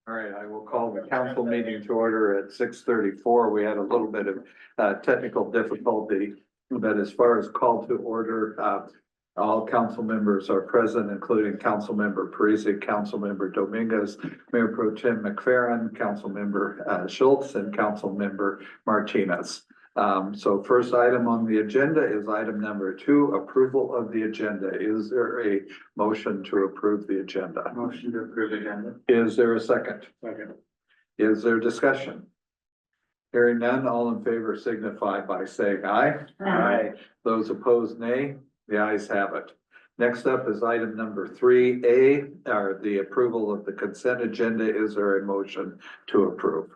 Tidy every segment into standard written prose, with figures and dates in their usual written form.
All right, I will call the council meeting to order at 6:34. We had a little bit of technical difficulty, but as far as call to order, all council members are present, including Council Member Parizek, Council Member Dominguez, Mayor ProTem McFerren, Council Member Shiltz, and Council Member Martinez. So first item on the agenda is item number 2, approval of the agenda. Is there a motion to approve the agenda? Motion to approve the agenda. Is there a second? Second. Is there discussion? Hearing none, all in favor signify by saying aye. Aye. Those opposed, nay. The ayes have it. Next up is item number 3A, or the approval of the consent agenda. Is there a motion to approve?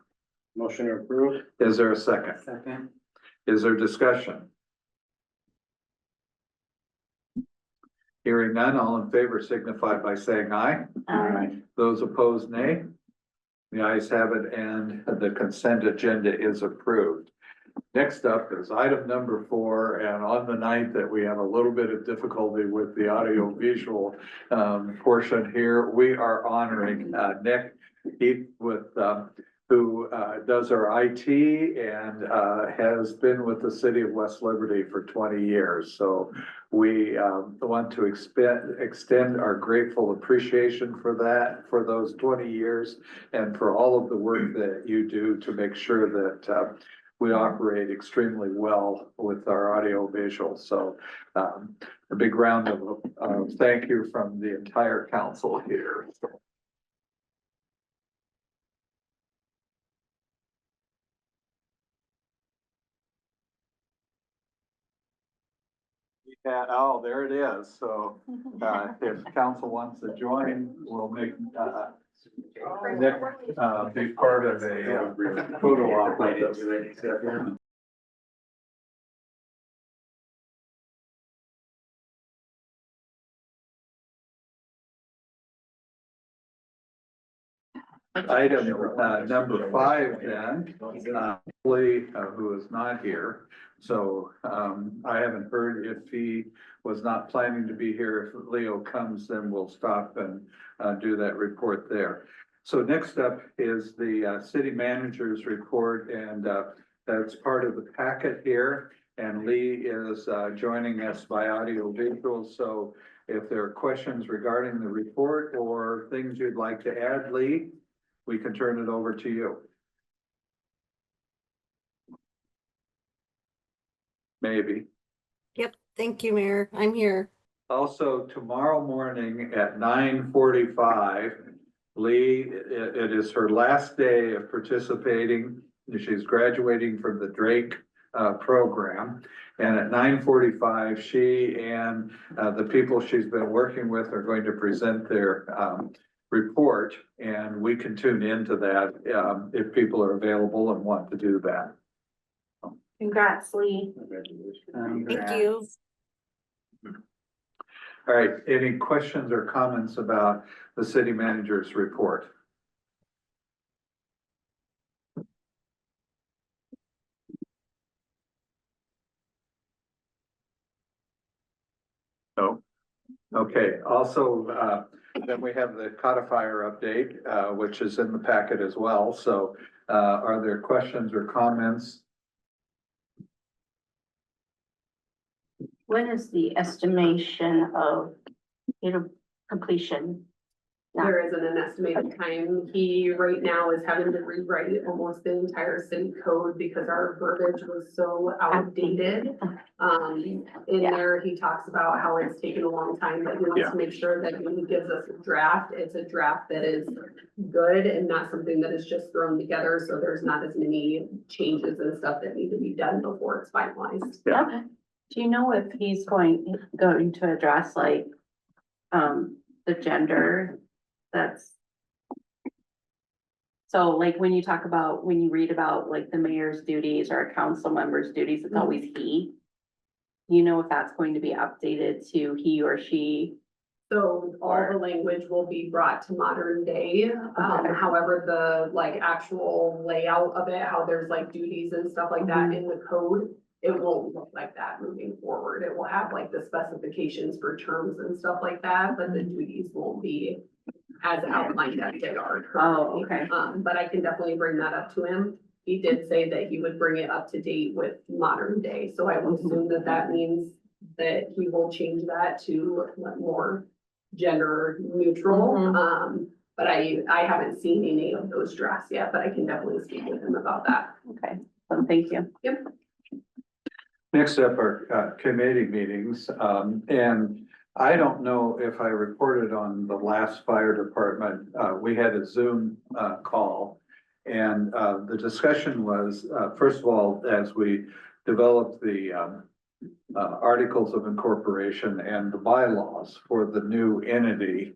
Motion to approve. Is there a second? Second. Is there discussion? Hearing none, all in favor signify by saying aye. Aye. Those opposed, nay. The ayes have it, and the consent agenda is approved. Next up is item number 4, and on the night that we have a little bit of difficulty with the audio visual portion here, we are honoring Nick Heath with who does our IT and has been with the city of West Liberty for 20 years. So we want to extend our grateful appreciation for that, for those 20 years, and for all of the work that you do to make sure that we operate extremely well with our audio visual. So a big round of thank you from the entire council here. Yeah, oh, there it is. So if council wants to join, we'll make Nick be part of a photo op with us. Item number 5 then, Lee, who is not here. So I haven't heard if he was not planning to be here. If Leo comes, then we'll stop and do that report there. So next up is the city manager's report, and that's part of the packet here. And Lee is joining us by audio visual. So if there are questions regarding the report or things you'd like to add, Lee, we can turn it over to you. Maybe. Yep, thank you, Mayor. I'm here. Also, tomorrow morning at 9:45, Lee, it is her last day of participating. She's graduating from the Drake program. And at 9:45, she and the people she's been working with are going to present their report, and we can tune into that if people are available and want to do that. Congrats, Lee. Thank you. All right, any questions or comments about the city manager's report? No. Okay, also, then we have the codifier update, which is in the packet as well. So are there questions or comments? When is the estimation of, completion? There isn't an estimated time. He right now is having to rewrite almost the entire city code because our verbiage was so outdated. In there, he talks about how it's taken a long time, but he wants to make sure that when he gives us a draft, it's a draft that is good and not something that is just thrown together. So there's not as many changes and stuff that need to be done before it's finalized. Yeah. Okay. Do you know if he's going to address like, the gender that's. So like when you talk about, when you read about like the mayor's duties or a council member's duties, it's always he. You know if that's going to be updated to he or she? So all the language will be brought to modern day. However, the like actual layout of it, how there's like duties and stuff like that in the code, it won't look like that moving forward. It will have like the specifications for terms and stuff like that, but the duties won't be as outlined as they are. Oh, currently. okay. But I can definitely bring that up to him. He did say that he would bring it up to date with modern day, so I will assume that that means that he will change that to more gender neutral. Mhm. But I haven't seen any of those drafts yet, but I can definitely speak with him about that. Okay, so thank you. Next up are committee meetings, and I don't know if I reported on the last fire department, we had a Zoom call. And the discussion was, first of all, as we developed the articles of incorporation and the bylaws for the new entity,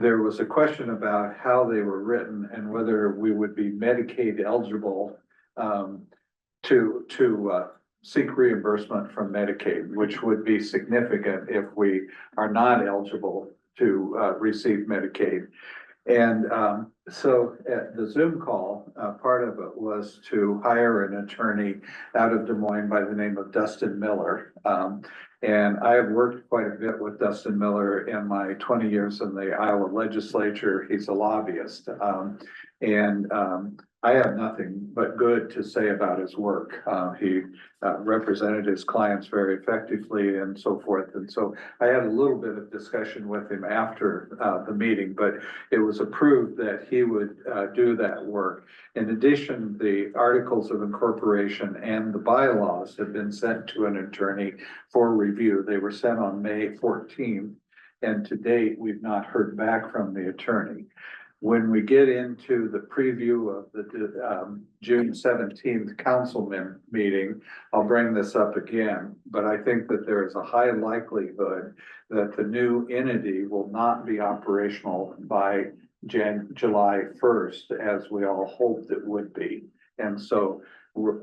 there was a question about how they were written and whether we would be Medicaid eligible to seek reimbursement from Medicaid, which would be significant if we are not eligible to receive Medicaid. And so at the Zoom call, part of it was to hire an attorney out of Des Moines by the name of Dustin Miller. And I have worked quite a bit with Dustin Miller in my 20 years in the Iowa legislature. He's a lobbyist. I have nothing but good to say about his work. He represented his clients very effectively and so forth. And so I had a little bit of discussion with him after the meeting, but it was approved that he would do that work. In addition, the articles of incorporation and the bylaws have been sent to an attorney for review. They were sent on May 14th, and to date, we've not heard back from the attorney. When we get into the preview of the June 17th councilman meeting, I'll bring this up again, but I think that there is a high likelihood that the new entity will not be operational by July 1st, as we all hoped it would be. And so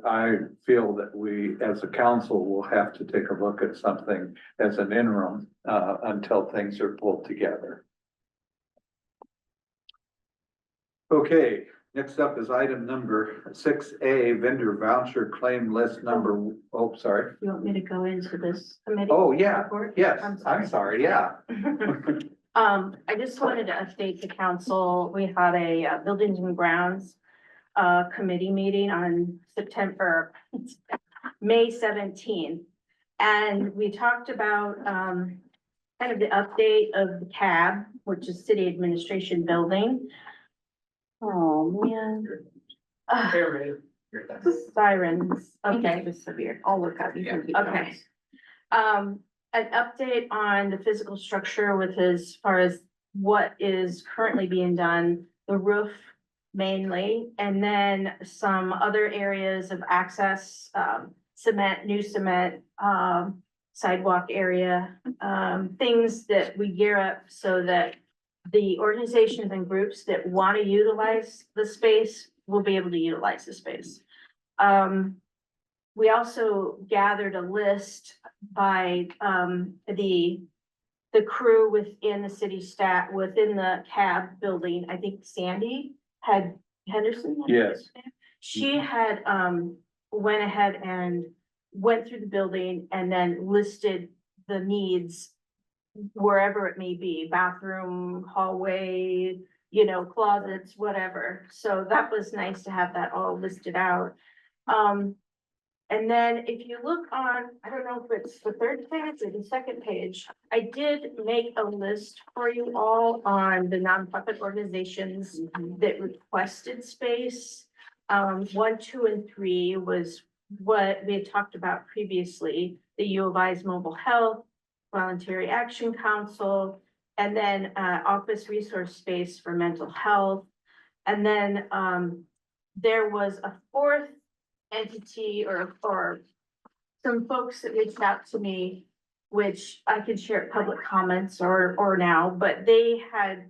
I feel that we, as a council, will have to take a look at something as an interim until things are pulled together. Okay, next up is item number 6A, vendor voucher claim list number, oh, sorry. You want me to go into this committee? Oh, yeah, report? yes, I'm sorry. yeah. I just wanted to update the council. We had a Buildings and Grounds committee meeting on May 17th. And we talked about kind of the update of the CAB, which is City Administration Building. Oh, man. Sirens. Okay. Severe. I'll look up. You can keep Okay. An update on the physical structure with as far as what is currently being done, the roof mainly, and then some other areas of access, cement, new cement, sidewalk area, things that we gear up so that the organizations and groups that want to utilize the space will be able to utilize the space. We also gathered a list by the crew within the city staff, within the CAB building. I think Sandy had Henderson. Yes. She had went ahead and went through the building and then listed the needs wherever it may be, bathroom, hallway, you know, closets, whatever. So that was nice to have that all listed out. And then if you look on, I don't know if it's the third page or the second page, I did make a list for you all on the nonprofit organizations that requested space. 1, 2, and 3 was what we had talked about previously, the U of I's mobile health, Voluntary Action Council, and then office resource space for mental health. And then there was a fourth entity or some folks that reached out to me, which I could share public comments or now, but they had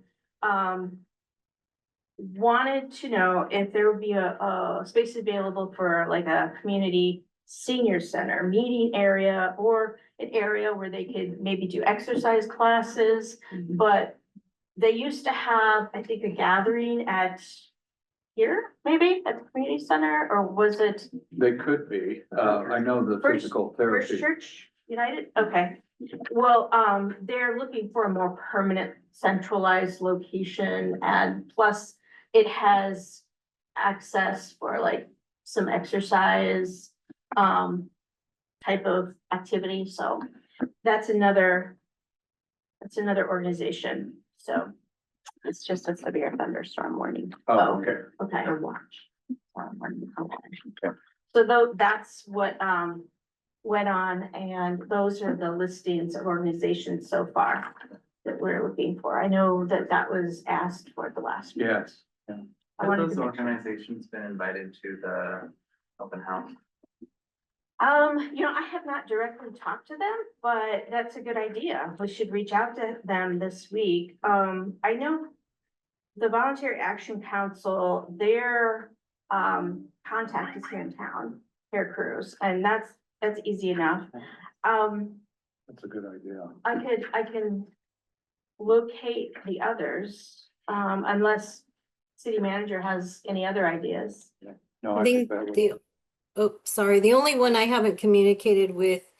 wanted to know if there would be a space available for like a community senior center meeting area or an area where they could maybe do exercise classes. But they used to have, I think, a gathering at here, maybe at the community center, or was it They could be, I know the First- physical First therapy. Church United? Okay, Well, they're looking for a more permanent centralized location and plus it has access for like some exercise, type of activity, so that's another organization, so, It's just a severe thunderstorm warning. Oh, okay. okay. Or watch. Storm warning, okay. So though, that's what, went on, and those are the listings of organizations so far that we're looking for. I know that that was asked for the last. meeting. Yes. I Have wanted those to make sure. organizations been invited to the open house? I have not directly talked to them, but that's a good idea. We should reach out to them this week. I know the Voluntary Action Council, their, contact is here in town, Hair Crews, and that's easy enough. That's a good idea. I can locate the others, unless city manager has any other ideas. No, I think that would- the only one I haven't communicated with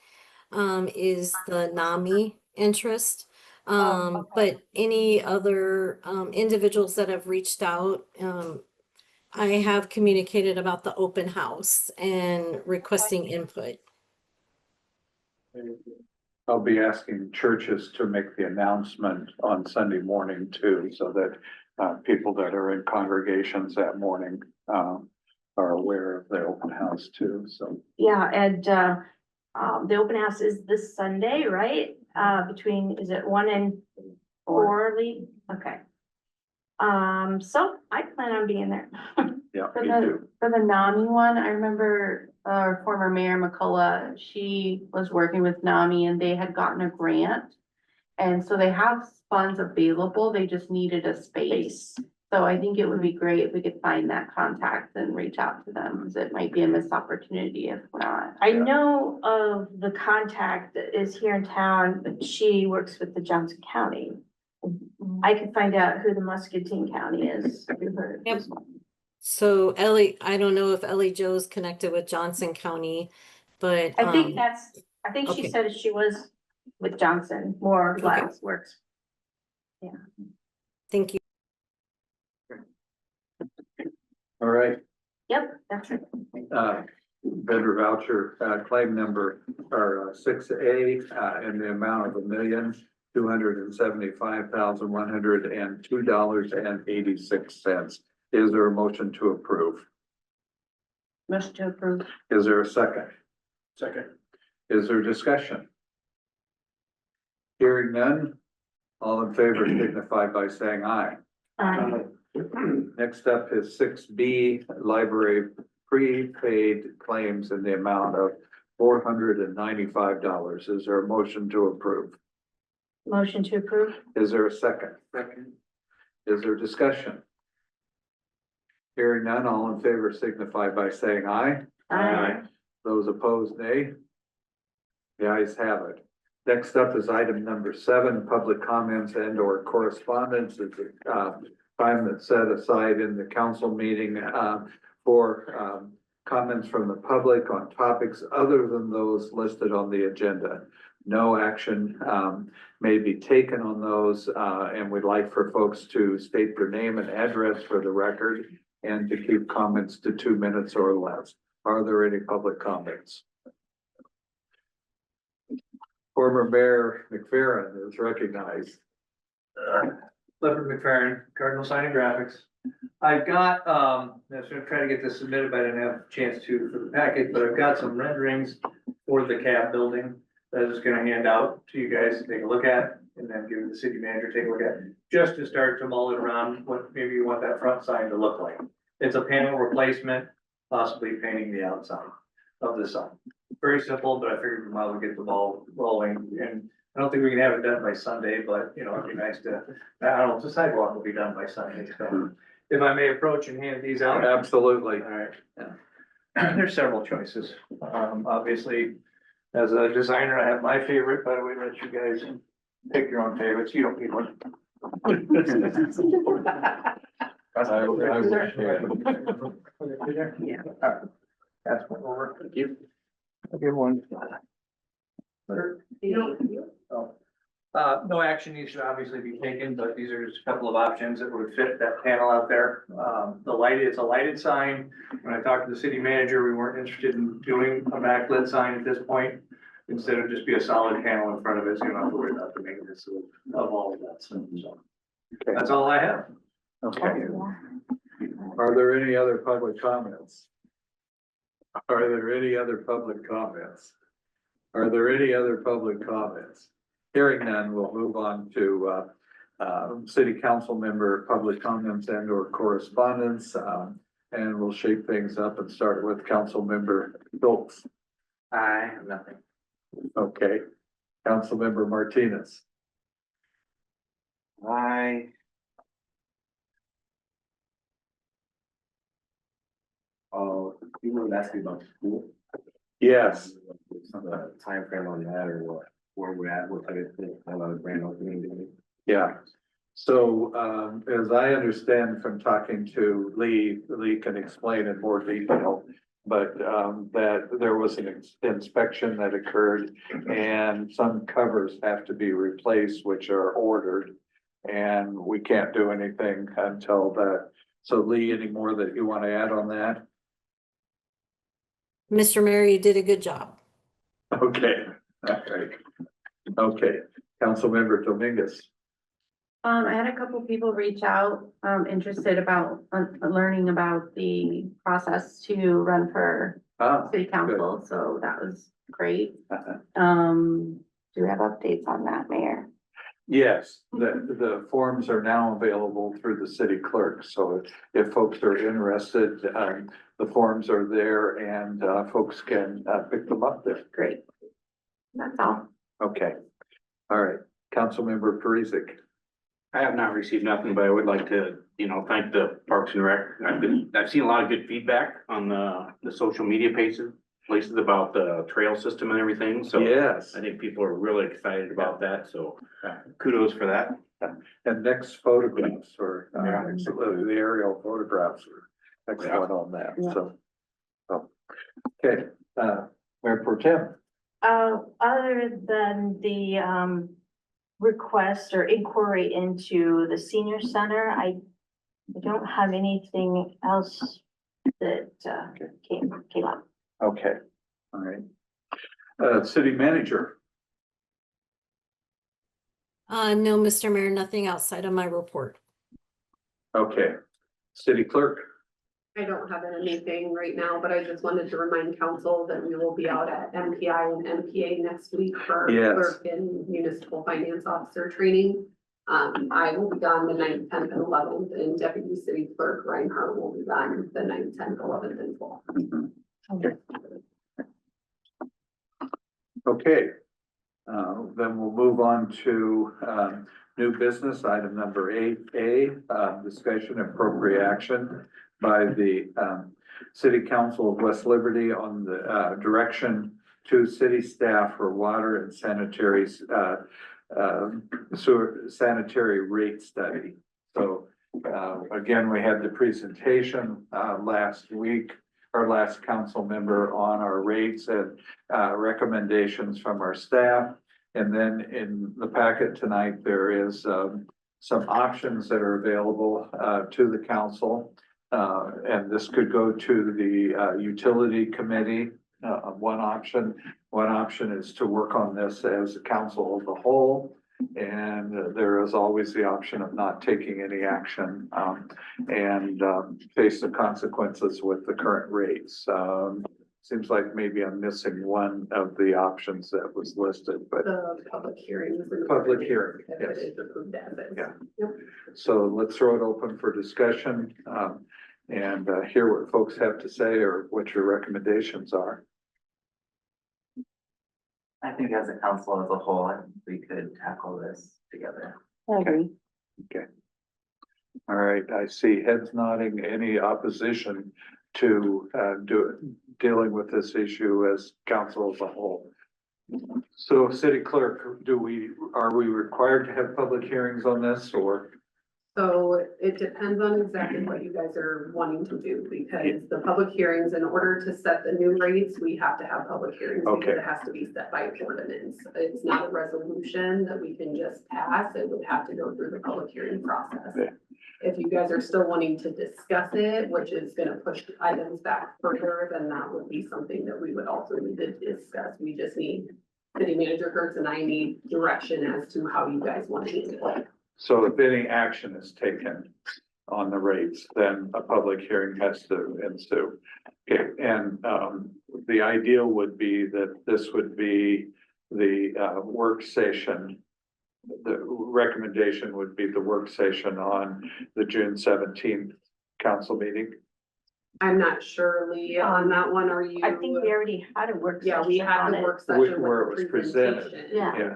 is the NAMI interest. okay. But any other individuals that have reached out, I have communicated about the open house and requesting input. I'll be asking churches to make the announcement on Sunday morning too, so that people that are in congregations that morning are aware of the open house too, so. Yeah, and, the open house is this Sunday, right? Between, is it 1 and 4, Lee? Okay. So I plan on being there. Yeah, For me the, too. for the NAMI one, I remember our former mayor McCullough, she was working with NAMI and they had gotten a grant. And so they have funds available, they just needed a space. So I think it would be great if we could find that contact and reach out to them, because it might be a missed opportunity if not. I know of the contact that is here in town, but she works with the Johnson County. I could find out who the Muscatine County is through her. Yep. So Ellie, I don't know if Ellie Joe's connected with Johnson County, but I think she okay. said she was with Johnson, more or Okay. less works. Thank you. All right, Yep, that's it. vendor voucher claim number or 6A in the amount of $1,275,102.86. Is there a motion to approve? Motion to approve. Is there a second? Second. Is there discussion? Hearing none, all in favor signify by saying aye. Next up is 6B, library prepaid claims in the amount of $495. Is there a motion to approve? Motion to approve. Is there a second? Second. Is there discussion? Hearing none, all in favor signify by saying aye. Aye. Those opposed, nay. The ayes have it. Next up is item number 7, public comments and or correspondence. It's time that's set aside in the council meeting for comments from the public on topics other than those listed on the agenda. No action may be taken on those, and we'd like for folks to state their name and address for the record and to keep comments to 2 minutes or less. Are there any public comments? Former Mayor McFerren is recognized. Clifford McFerren, Cardinal Sign and Graphics. I've got, I was gonna try to get this submitted, but I didn't have a chance to for the packet, but I've got some renderings for the cab building that I was gonna hand out to you guys to take a look at, and then give the city manager to take a look at, just to start to mull it around what maybe you want that front sign to look like. It's a panel replacement, possibly painting the outside of the sign. Very simple, but I figured we might as well get the ball rolling, and I don't think we can have it done by Sunday, but it'd be nice to, I don't know, the sidewalk will be done by Sunday, so. If I may approach and hand these out. Absolutely. All right, yeah. There's several choices. Obviously, as a designer, I have my favorite, but I would let you guys pick your own favorites. You don't need one. I will share. Yeah. That's one over. Thank you. I'll give one. No action needs to obviously be taken, but these are just a couple of options that would fit that panel out there. It's a lighted sign. When I talked to the city manager, we weren't interested in doing a backlit sign at this point. Instead of just be a solid panel in front of it, so you don't have to worry about the maintenance of all of that stuff. So Okay, that's all I have. okay. Are there any other public comments? Are there any other public comments? Are there any other public comments? Hearing none, we'll move on to city council member public comments and or correspondence. And we'll shape things up and start with council member Shiltz. I have nothing. Okay, council member Martinez. You were asking about school? Yes, Time frame on that or what, where we're at, what type of thing, how about a grand opening day? yeah. So as I understand from talking to Lee can explain in more detail. But that there was an inspection that occurred and some covers have to be replaced, which are ordered. And we can't do anything until that. So Lee, any more that you want to add on that? Mr. Mayor, you did a good job. Okay, all right. Okay, Councilmember Dominguez. I had a couple people reach out, interested about learning about the process to run for Ah, city council, so that was great. uh-huh. Do we have updates on that, Mayor? Yes, the forms are now available through the city clerk, so if folks are interested, the forms are there and folks can pick them up there. Great. That's all. Okay, all right, Councilmember Parizek. I have not received nothing, but I would like to, thank the Parks and Rec. I've seen a lot of good feedback on the social media places about the trail system and everything, so. Yes, I think people are really excited about that, so kudos for that. and next photographs or Yeah. the aerial photographs are excellent on that, so. Oh, okay, Mayor ProTem. Other than the, request or inquiry into the senior center, I don't have anything else that, came up. Okay, all right. City manager. No, Mr. Mayor, nothing outside of my report. Okay, city clerk. I don't have anything right now, but I just wanted to remind council that we will be out at MPI and MPA next week for Yes. clerk and municipal finance officer training. I will be gone the 9th, 10th, and 11th, and deputy city clerk Reinhardt will be gone the 9th, 10th, 11th, and 12th. Okay. Then we'll move on to new business, item number 8A, discussion and appropriate action by the City Council of West Liberty on the direction to city staff for water and sanitary sanitary rate study. So again, we had the presentation last week, our last council member on our rates and recommendations from our staff. And then in the packet tonight, there is some options that are available to the council. And this could go to the utility committee. One option is to work on this as a council as a whole. And there is always the option of not taking any action and face the consequences with the current rates. Seems like maybe I'm missing one of the options that was listed, but The public hearings. and Public hearing, if yes. it is approved as is. Yeah. Yep. so let's throw it open for discussion and hear what folks have to say or what your recommendations are. I think as a council as a whole, I think we could tackle this together. I agree. All right, I see heads nodding. Any opposition to dealing with this issue as council as a whole? So city clerk, are we required to have public hearings on this or? So it depends on exactly what you guys are wanting to do, because the public hearings, in order to set the new rates, we have to have public hearings. Okay. Because it has to be set by ordinance. It's not a resolution that we can just pass. It would have to go through the public hearing process. Yeah. If you guys are still wanting to discuss it, which is gonna push items back further, then that would be something that we would also need to discuss. We just need, city manager Geertz and I need direction as to how you guys want to handle it. So if any action is taken on the rates, then a public hearing has to ensue. Okay, and the ideal would be that this would be the work session. The recommendation would be the work session on the June 17th council meeting. I'm not sure, Lee, on that one, are you? I think we already had a work Yeah, we session had on the it. work session Where it with was the presented. presentation. Yeah. Yeah.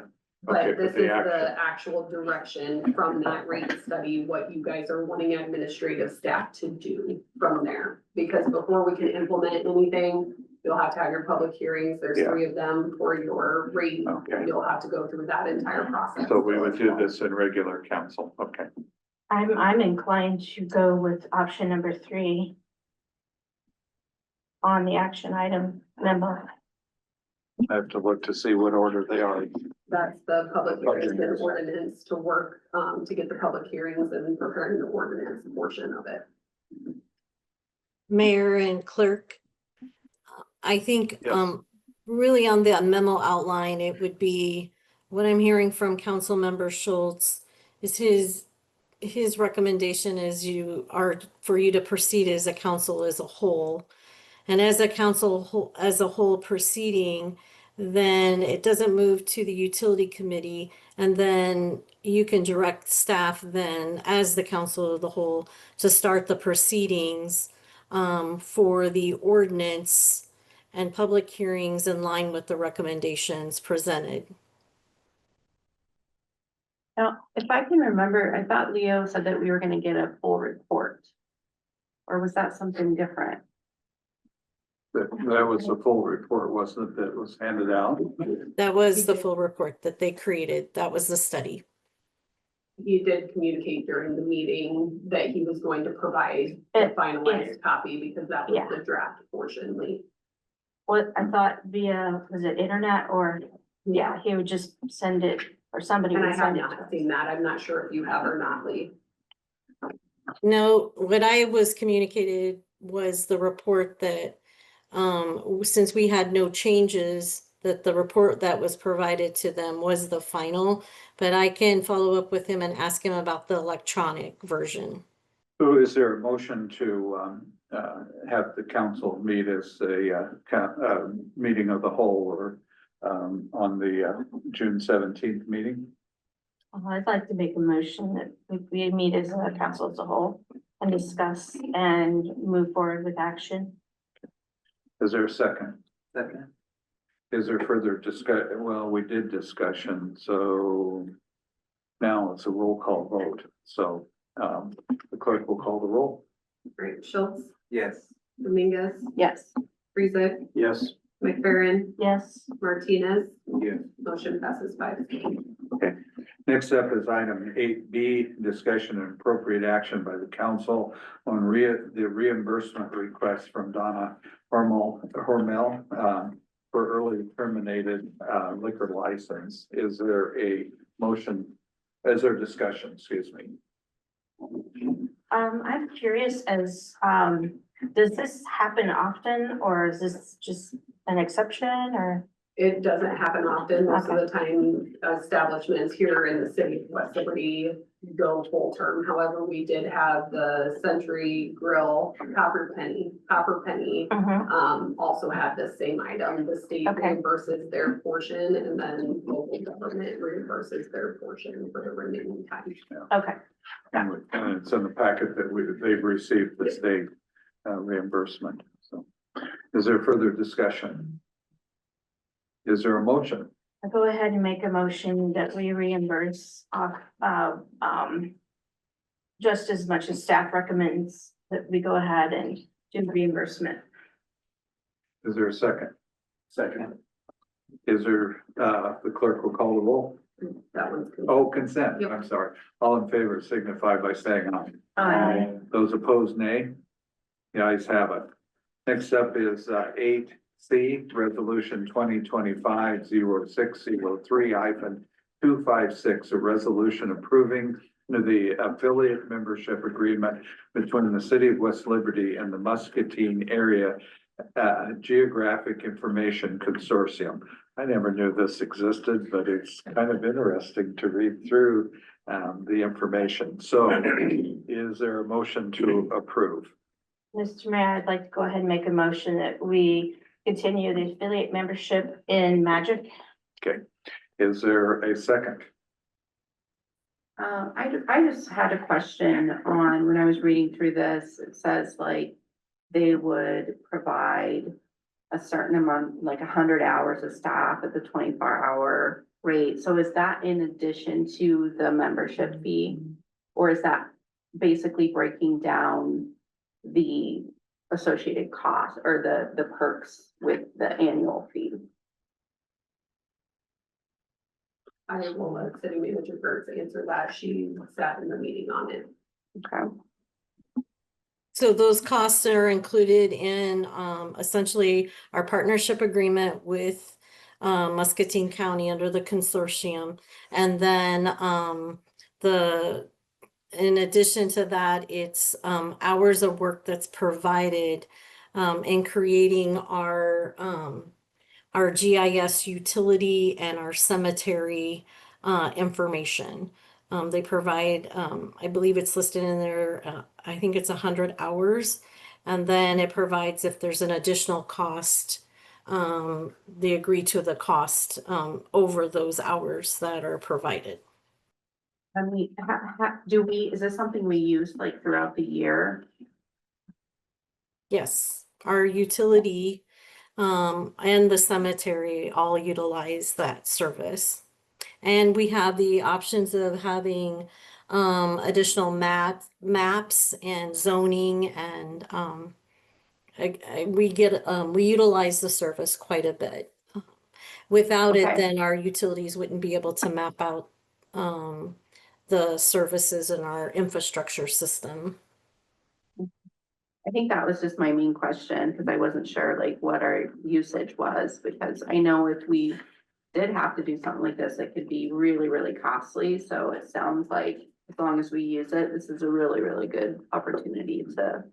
Okay, But this is the action. the actual direction from that rate study, what you guys are wanting administrative staff to do from there. Because before we can implement anything, you'll have to have your public hearings, there's Yeah. 3 of them for your rate. Okay. You'll have to go through that entire process. So we would do this in regular council, okay. I'm inclined to go with option number 3 on the action item memo. I have to look to see what order they are. That's the public hearings and hearings. ordinance to work, to get the public hearings and preparing the ordinance portion of it. Mayor and clerk. I think, Yes. really on the memo outline, it would be, what I'm hearing from council member Shiltz is his recommendation is for you to proceed as a council as a whole. And as a council, as a whole proceeding, then it doesn't move to the utility committee. And then you can direct staff then as the council of the whole to start the proceedings for the ordinance and public hearings in line with the recommendations presented. Now, if I can remember, I thought Leo said that we were gonna get a full report. Or was that something different? That was the full report, wasn't it, that was handed out? That was the full report that they created. That was the study. He did communicate during the meeting that he was going to provide the It- finalized copy because that was Yeah. the draft portion, Lee. What I thought via, was it internet or, yeah, he would just send it, or somebody And I would have send it. not seen that. I'm not sure if you have or not, Lee. No, what I was communicated was the report that, since we had no changes, that the report that was provided to them was the final, but I can follow up with him and ask him about the electronic version. So is there a motion to have the council meet as a meeting of the whole or on the June 17th meeting? I'd like to make a motion that we meet as a council as a whole and discuss and move forward with action. Is there a second? Second. Is there further discussion? Well, we did discussion, so now it's a roll call vote. So the clerk will call the roll. Great, Shiltz, Yes. Dominguez, Yes. Parizek, Yes. McFerren, Yes, Martinez, Yes. motion passes 5-0. Okay, next up is item 8B, discussion and appropriate action by the council on the reimbursement request from Donna Hormel for early terminated liquor license. Is there a motion? Is there discussion, excuse me? I'm curious as, does this happen often or is this just an exception or? It doesn't happen often. Most of the time, establishments here in the city of West Liberty go full term. However, we did have the Century Grill, Copper Penny, also had the same item. The state Okay. reimburses their portion and then local government reimburses their portion for the remaining time. Okay, And it's in the packet that they've received the state reimbursement. So is there further discussion? Is there a motion? I'll go ahead and make a motion that we reimburse off, just as much as staff recommends that we go ahead and do reimbursement. Is there a second? Second. Is there, the clerk will call the roll? That one's. Oh, consent, Yep. I'm sorry. All in favor signify by saying aye. Aye. Those opposed, nay. The ayes have it. Next up is 8C, Resolution 2025-0603-256, a resolution approving the affiliate membership agreement between the City of West Liberty and the Muscatine Area Geographic Information Consortium. I never knew this existed, but it's kind of interesting to read through the information. So is there a motion to approve? Mr. Mayor, I'd like to go ahead and make a motion that we continue the affiliate membership in Magic. Is there a second? I just had a question on, when I was reading through this, it says like they would provide a certain amount, like 100 hours of staff at the 24-hour rate. So is that in addition to the membership fee? Or is that basically breaking down the associated cost or the perks with the annual fee? I will let City Manager Geertz answer that. She sat in the meeting on it. Okay. So those costs are included in essentially our partnership agreement with Muscatine County under the consortium. And then in addition to that, it's hours of work that's provided in creating our GIS utility and our cemetery information. They provide, I believe it's listed in there, I think it's 100 hours. And then it provides if there's an additional cost, they agree to the cost over those hours that are provided. And is this something we use like throughout the year? Yes, our utility and the cemetery all utilize that service. And we have the options of having additional maps and zoning, and we utilize the service quite a bit. Without it, Okay. then our utilities wouldn't be able to map out the services in our infrastructure system. I think that was just my main question, because I wasn't sure like what our usage was, because I know if we did have to do something like this, it could be really, really costly. So it sounds like as long as we use it, this is a really, really good opportunity to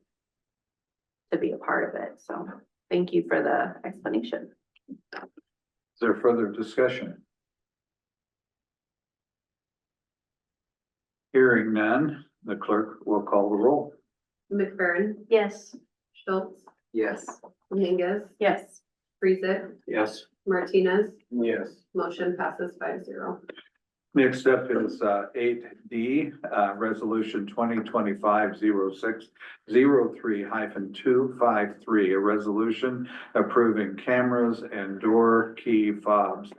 be a part of it. So thank you for the explanation. Is there further discussion? Hearing none, the clerk will call the roll. McFerren, Yes. Shiltz, Yes. Dominguez, Yes. Parizek, Yes. Martinez, Yes. motion passes 5-0. Next up is 8D, Resolution 2025-0603-253, a resolution approving cameras and door key fobs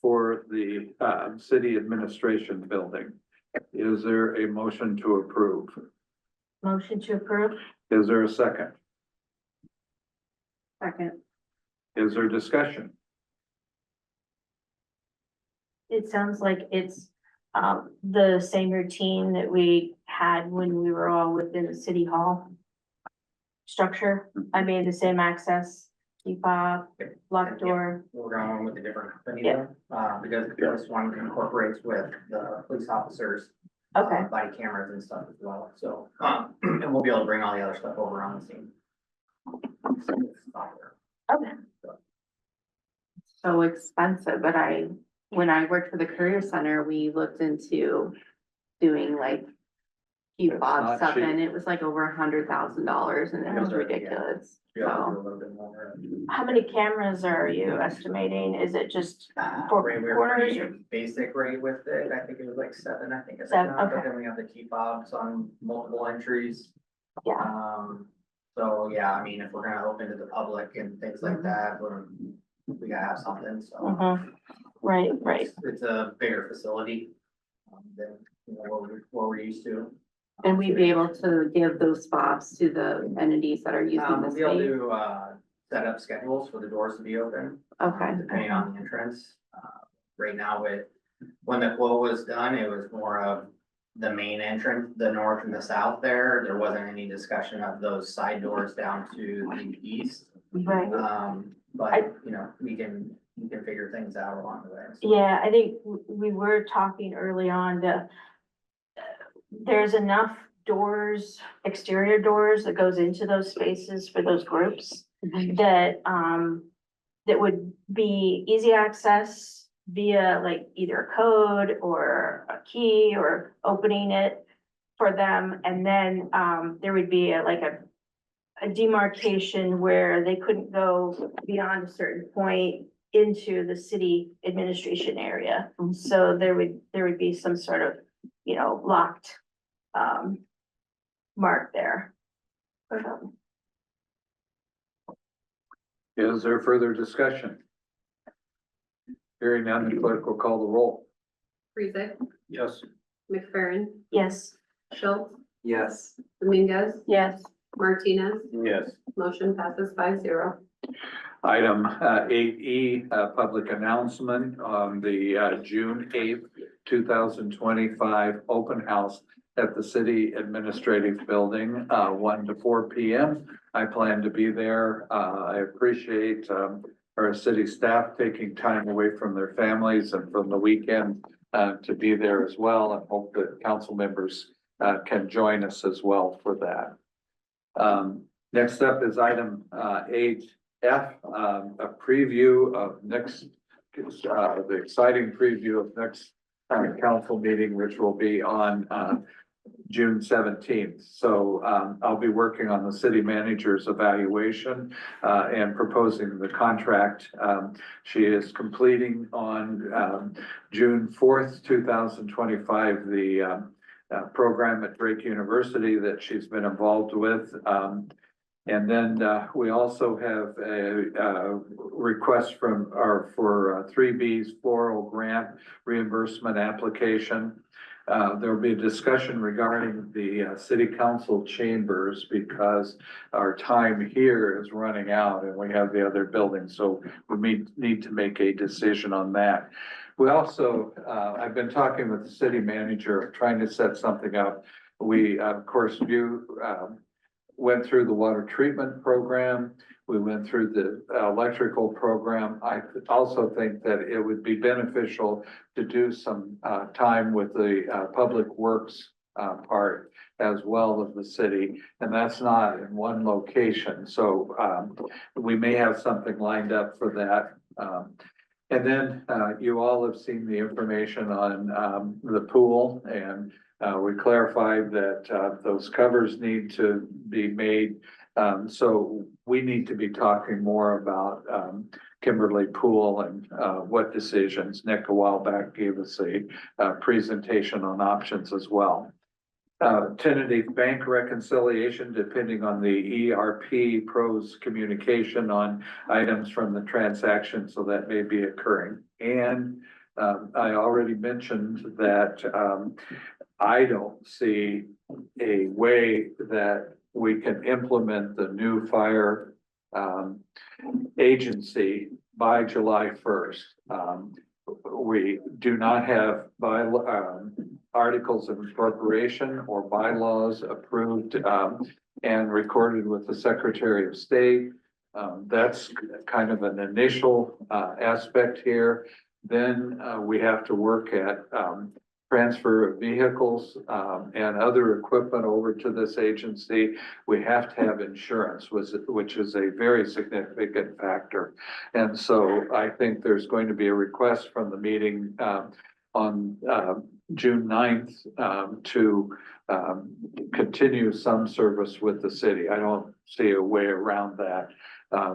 for the city administration building. Is there a motion to approve? Motion to approve? Is there a second? Second. Is there discussion? It sounds like it's the same routine that we had when we were all within the city hall structure. I mean, the same access, key fob, locked door. We're going with a different company Yeah. though, because this one incorporates with the police officers. Okay. Body cameras and stuff as well, so, and we'll be able to bring all the other stuff over on the same. software. Okay. So expensive, but when I worked for the Career Center, we looked into doing like key It's fob not stuff, cheap. and it was like over $100,000, and it was Yeah. ridiculous. Yeah, So a little bit more. How many cameras are you estimating? Is it just four Right, we were corners? pretty basic rate with it, I think it was like 7, I think. at the 7, time, But okay. then we have the key fobs on multiple entries. Yeah. So yeah, I mean, if we're gonna open to the public and things like Mhm. that, we gotta have something, so. Mhm. Right, right. It's a bigger facility than, what we're used to. and we'd be able to give those fobs to the entities that are using the We'll be able space. to, set up schedules for the doors to be open, Okay. depending on the entrance. Right now with when the quote was done, it was more of the main entrance, the north and the south there. There wasn't any discussion of those side doors down to the east. Right. But, you know, we can figure things out along the way. So. Yeah, I think we were talking early on to, there's enough doors, exterior doors that goes into those spaces for those groups that, that would be easy access via like either a code or a key or opening it for them. And then, there would be a demarcation where they couldn't go beyond a certain point into the city administration area. So there would be some sort of, you know, locked, mark there. for them. Is there further discussion? Hearing none, the clerk will call the roll. Parizek, Yes. McFerren, Yes. Shiltz, Yes. Dominguez, Yes. Martinez, Yes. motion passes 5-0. Item 8E, public announcement on the June 8th, 2025 open house at the City Administrative Building, 1 to 4 p.m. I plan to be there. I appreciate our city staff taking time away from their families and from the weekend to be there as well, and hope that council members can join us as well for that. Next up is item 8F, a preview of next, the exciting preview of next council meeting, which will be on June 17th. So I'll be working on the city manager's evaluation and proposing the contract. She is completing on June 4th, 2025, the program at Drake University that she's been involved with. And then we also have a request from for 3B's floral grant reimbursement application. There will be a discussion regarding the city council chambers because our time here is running out and we have the other buildings. So we need to make a decision on that. We also, I've been talking with the city manager, trying to set something up. We, of course, went through the water treatment program. We went through the electrical program. I also think that it would be beneficial to do some time with the public works part as well as the city. And that's not in one location. So we may have something lined up for that. And then you all have seen the information on the pool, and we clarified that those covers need to be made. So we need to be talking more about Kimberly Pool and what decisions. Nick a while back gave us a presentation on options as well. Tentative bank reconciliation depending on the ERP pros communication on items from the transaction, so that may be occurring. And I already mentioned that I don't see a way that we can implement the new fire agency by July 1st. We do not have articles of incorporation or bylaws approved and recorded with the Secretary of State. That's kind of an initial aspect here. Then we have to work at transfer of vehicles and other equipment over to this agency. We have to have insurance, which is a very significant factor. And so I think there's going to be a request from the meeting on June 9th to continue some service with the city. I don't see a way around that.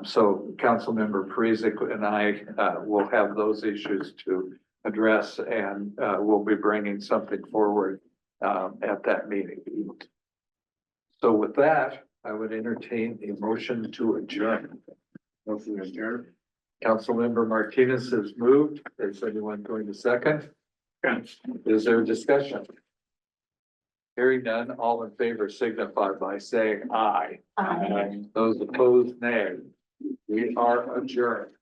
So Councilmember Parizek and I will have those issues to address, and we'll be bringing something forward at that meeting. So with that, I would entertain a motion to adjourn. Motion to adjourn. Councilmember Martinez has moved. Is anyone going to second? Is there discussion? Hearing none, all in favor signify by saying aye. Aye. Those opposed, nay. We are adjourned.